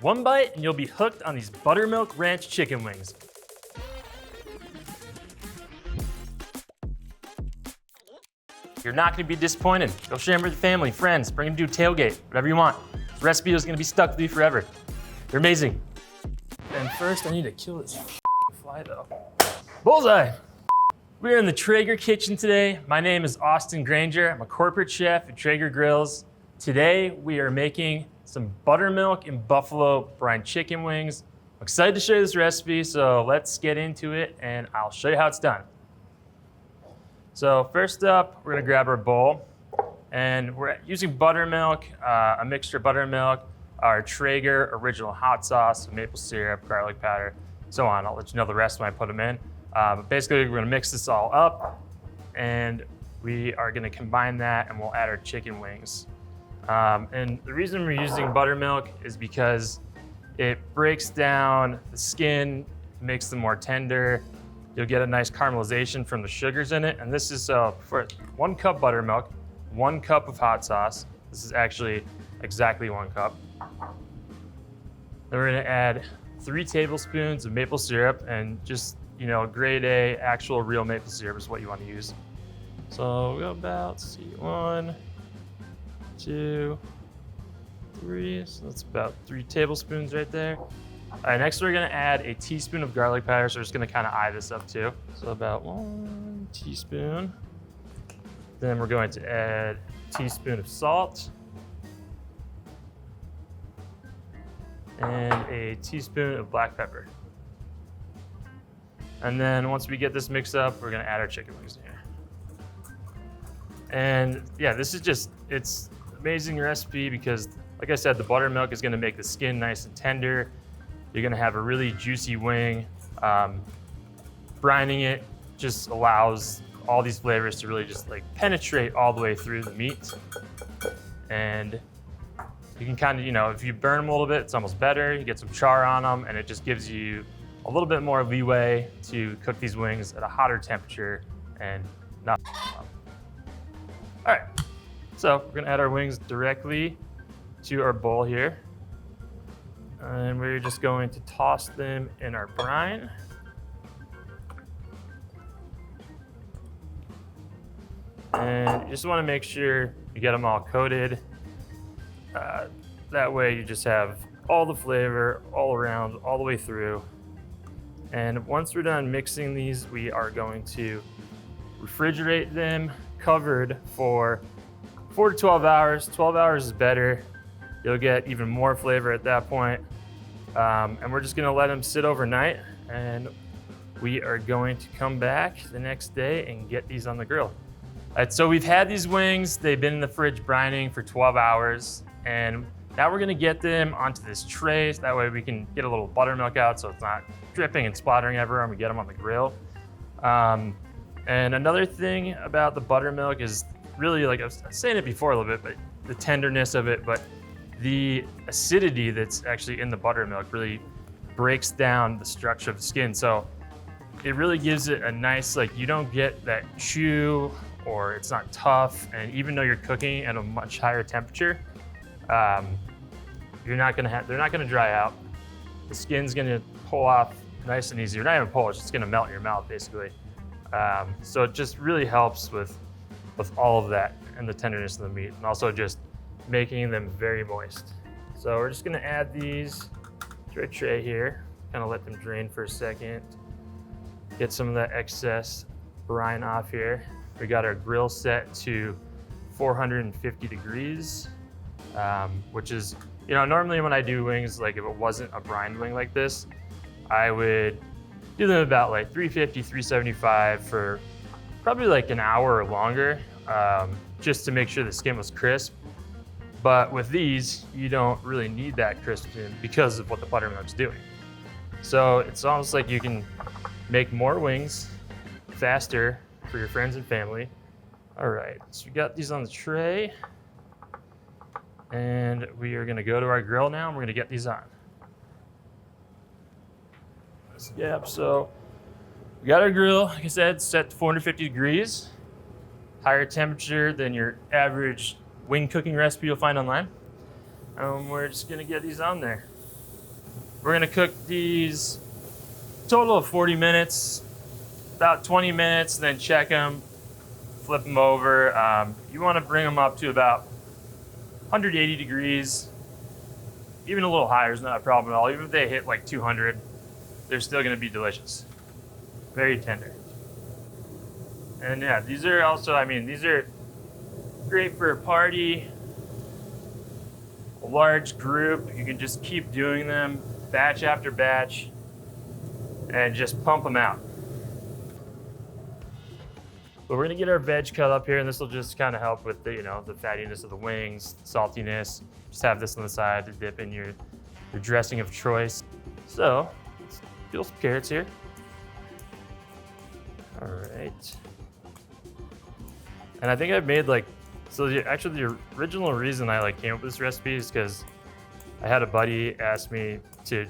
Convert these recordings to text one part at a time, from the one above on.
One bite and you'll be hooked on these buttermilk ranch chicken wings. You're not gonna be disappointed. Go share them with your family, friends, bring them to a tailgate, whatever you want. This recipe is gonna be stuck with you forever. They're amazing. And first, I need to kill this fly though. Bullseye! We're in the Traeger kitchen today. My name is Austen Granger. I'm a corporate chef at Traeger Grills. Today, we are making some buttermilk and buffalo brine chicken wings. I'm excited to show you this recipe, so let's get into it and I'll show you how it's done. So first up, we're gonna grab our bowl and we're using buttermilk, a mixture of buttermilk, our Traeger original hot sauce, maple syrup, garlic powder, so on. I'll let you know the rest when I put them in. But basically, we're gonna mix this all up and we are gonna combine that and we'll add our chicken wings. And the reason we're using buttermilk is because it breaks down the skin, makes them more tender. You'll get a nice caramelization from the sugars in it. And this is for 1 cup buttermilk, 1 cup of hot sauce. This is actually exactly 1 cup. Then we're gonna add 3 tablespoons of maple syrup, and just, you know, grade A, actual real maple syrup is what you wanna use. So we'll go about, let's see, 1, 2, 3, so that's about 3 tablespoons right there. All right, next we're gonna add a teaspoon of garlic powder, so we're just gonna kind of eye this up too. So about 1 teaspoon. Then we're going to add a teaspoon of salt and a teaspoon of black pepper. And then once we get this mixed up, we're gonna add our chicken wings in here. And yeah, this is just, it's amazing recipe because, like I said, the buttermilk is gonna make the skin nice and tender. You're gonna have a really juicy wing. Brining it just allows all these flavors to really just like penetrate all the way through the meat. And you can kind of, you know, if you burn them a little bit, it's almost better. You get some char on them and it just gives you a little bit more leeway to cook these wings at a hotter temperature and not. All right, so we're gonna add our wings directly to our bowl here. And we're just going to toss them in our brine. And you just wanna make sure you get them all coated. That way you just have all the flavor all around, all the way through. And once we're done mixing these, we are going to refrigerate them covered for 4 to 12 hours. 12 hours is better. You'll get even more flavor at that point. And we're just gonna let them sit overnight, and we are going to come back the next day and get these on the grill. All right, so we've had these wings, they've been in the fridge brining for 12 hours, and now we're gonna get them onto this tray, so that way we can get a little buttermilk out so it's not dripping and splattering everywhere, and we get them on the grill. And another thing about the buttermilk is really, like I was saying it before a little bit, but the tenderness of it, but the acidity that's actually in the buttermilk really breaks down the structure of the skin. So it really gives it a nice, like, you don't get that chew or it's not tough. And even though you're cooking at a much higher temperature, they're not gonna dry out. The skin's gonna pull off nice and easy. You're not even pull, it's just gonna melt in your mouth basically. So it just really helps with all of that and the tenderness of the meat, and also just making them very moist. So we're just gonna add these to our tray here, kind of let them drain for a second, get some of that excess brine off here. We got our grill set to 450 degrees, which is, you know, normally when I do wings, like if it wasn't a brined wing like this, I would do them about like 350, 375 for probably like an hour or longer, just to make sure the skin was crisp. But with these, you don't really need that crispness because of what the buttermilk's doing. So it's almost like you can make more wings faster for your friends and family. All right, so we got these on the tray, and we are gonna go to our grill now and we're gonna get these on. Yep, so we got our grill, like I said, set to 450 degrees, higher temperature than your average wing cooking recipe you'll find online. We're just gonna get these on there. We're gonna cook these total of 40 minutes, about 20 minutes, then check them, flip them over. You wanna bring them up to about 180 degrees. Even a little higher is not a problem at all. Even if they hit like 200, they're still gonna be delicious. Very tender. And yeah, these are also, I mean, these are great for a party, a large group. You can just keep doing them batch after batch and just pump them out. But we're gonna get our veg cut up here, and this will just kind of help with the, you know, the fattiness of the wings, saltiness. Just have this on the side to dip in your dressing of choice. So let's peel some carrots here. All right. And I think I've made like, so actually the original reason I like came up with this recipe is because I had a buddy ask me to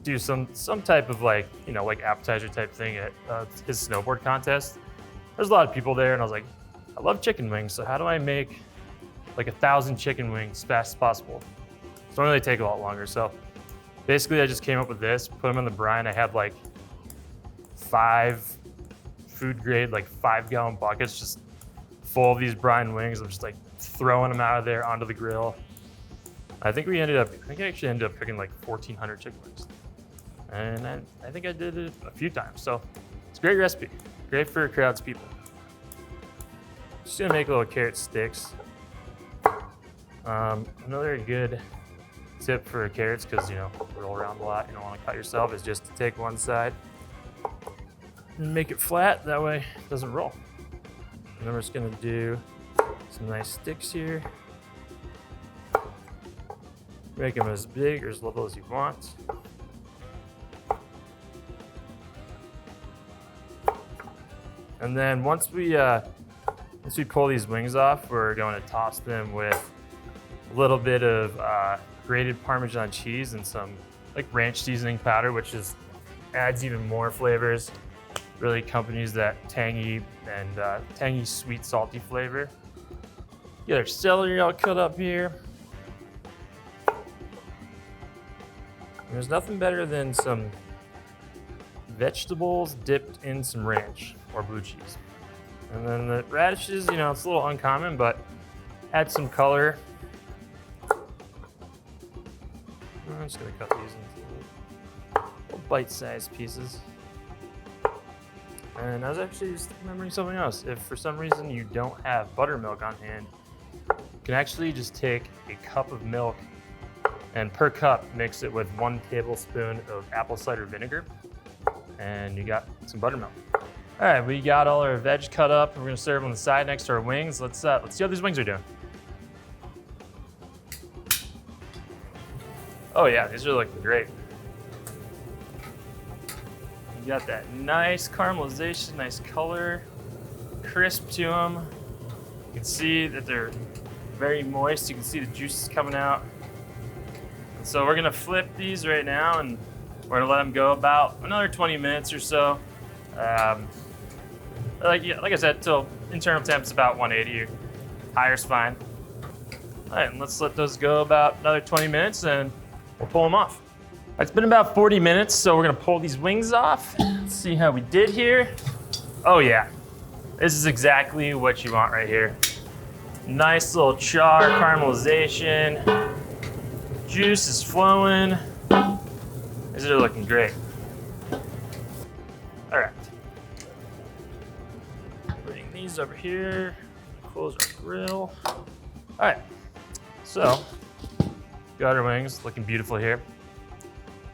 do some type of like, you know, like appetizer type thing at his snowboard contest. There's a lot of people there, and I was like, I love chicken wings, so how do I make like 1,000 chicken wings as fast as possible? It don't really take a lot longer. So basically I just came up with this, put them in the brine. I had like 5 food grade, like 5-gallon buckets just full of these brine wings. I'm just like throwing them out of there onto the grill. I think I actually ended up cooking like 1,400 chicken wings. And I think I did it a few times. So it's a great recipe, great for crowds of people. Just gonna make little carrot sticks. Another good tip for carrots, because you know, roll around a lot, you don't want to cut yourself, is just to take one side and make it flat. That way it doesn't roll. And then we're just gonna do some nice sticks here. Make them as big or as little as you want. And then once we pull these wings off, we're going to toss them with a little bit of grated Parmesan cheese and some like ranch seasoning powder, which adds even more flavors. Really accompanies that tangy and tangy, sweet, salty flavor. Get our celery all cut up here. There's nothing better than some vegetables dipped in some ranch or blue cheese. And then the radishes, you know, it's a little uncommon, but add some color. I'm just gonna cut these into little bite-sized pieces. And I was actually just remembering something else. If for some reason you don't have buttermilk on hand, you can actually just take a cup of milk and per cup mix it with 1 tablespoon of apple cider vinegar, and you got some buttermilk. All right, we got all our veg cut up. We're gonna serve them on the side next to our wings. Let's see how these wings are doing. Oh yeah, these are looking great. You got that nice caramelization, nice color, crisp to them. You can see that they're very moist. You can see the juices coming out. And so we're gonna flip these right now, and we're gonna let them go about another 20 minutes or so. Like I said, till internal temp's about 180. Higher's fine. All right, and let's let those go about another 20 minutes, and we'll pull them off. It's been about 40 minutes, so we're gonna pull these wings off. Let's see how we did here. Oh yeah, this is exactly what you want right here. Nice little char caramelization. Juice is flowing. These are looking great. All right. Bring these over here. Close our grill. All right, so got our wings looking beautiful here.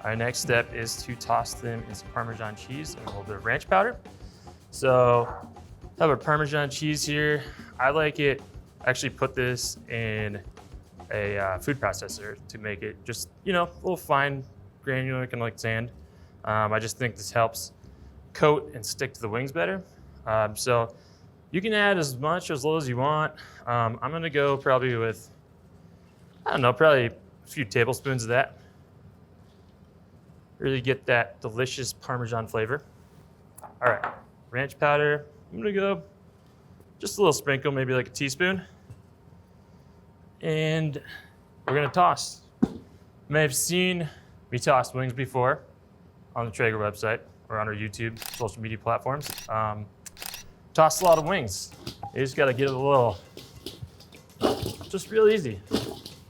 Our next step is to toss them in some Parmesan cheese and a little bit of ranch powder. So I have our Parmesan cheese here. I like it, actually put this in a food processor to make it just, you know, a little fine granular, kind of like sand. I just think this helps coat and stick to the wings better. So you can add as much or as little as you want. I'm gonna go probably with, I don't know, probably a few tablespoons of that. Really get that delicious Parmesan flavor. All right, ranch powder. I'm gonna go just a little sprinkle, maybe like a teaspoon. And we're gonna toss. You may have seen We tossed wings before on the Traeger website or on our YouTube social media platforms. Tossed a lot of wings. You just gotta get it a little, just real easy.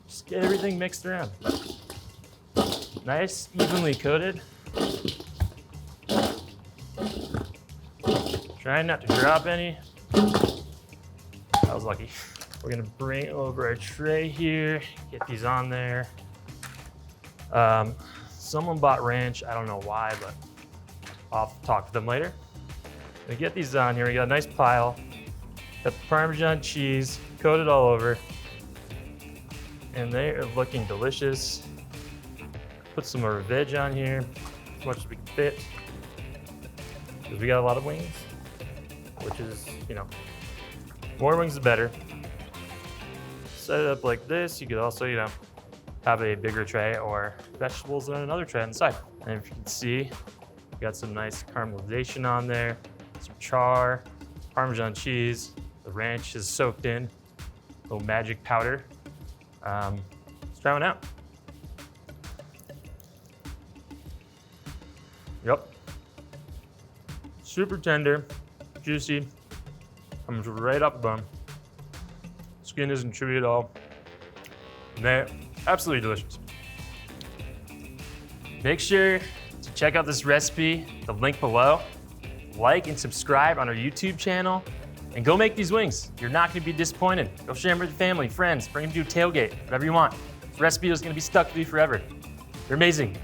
Just get everything mixed around. Nice, evenly coated. Trying not to drop any. I was lucky. We're gonna bring over our tray here, get these on there. Someone bought ranch, I don't know why, but I'll talk to them later. We get these on here, we got a nice pile. Got the Parmesan cheese coated all over. And they are looking delicious. Put some more veg on here, as much as we can fit. Because we got a lot of wings, which is, you know, more wings the better. Set it up like this. You could also, you know, have a bigger tray or vegetables on another tray on the side. And if you can see, we got some nice caramelization on there, some char, Parmesan cheese. The ranch is soaked in, a little magic powder. Let's try one out. Yep. Super tender, juicy, comes right up the bone. Skin isn't chewy at all. And they're absolutely delicious. Make sure to check out this recipe, the link below. Like and subscribe on our YouTube channel. And go make these wings. You're not gonna be disappointed. Go share them with your family, friends, bring them to a tailgate, whatever you want. This recipe is gonna be stuck with you forever. They're amazing.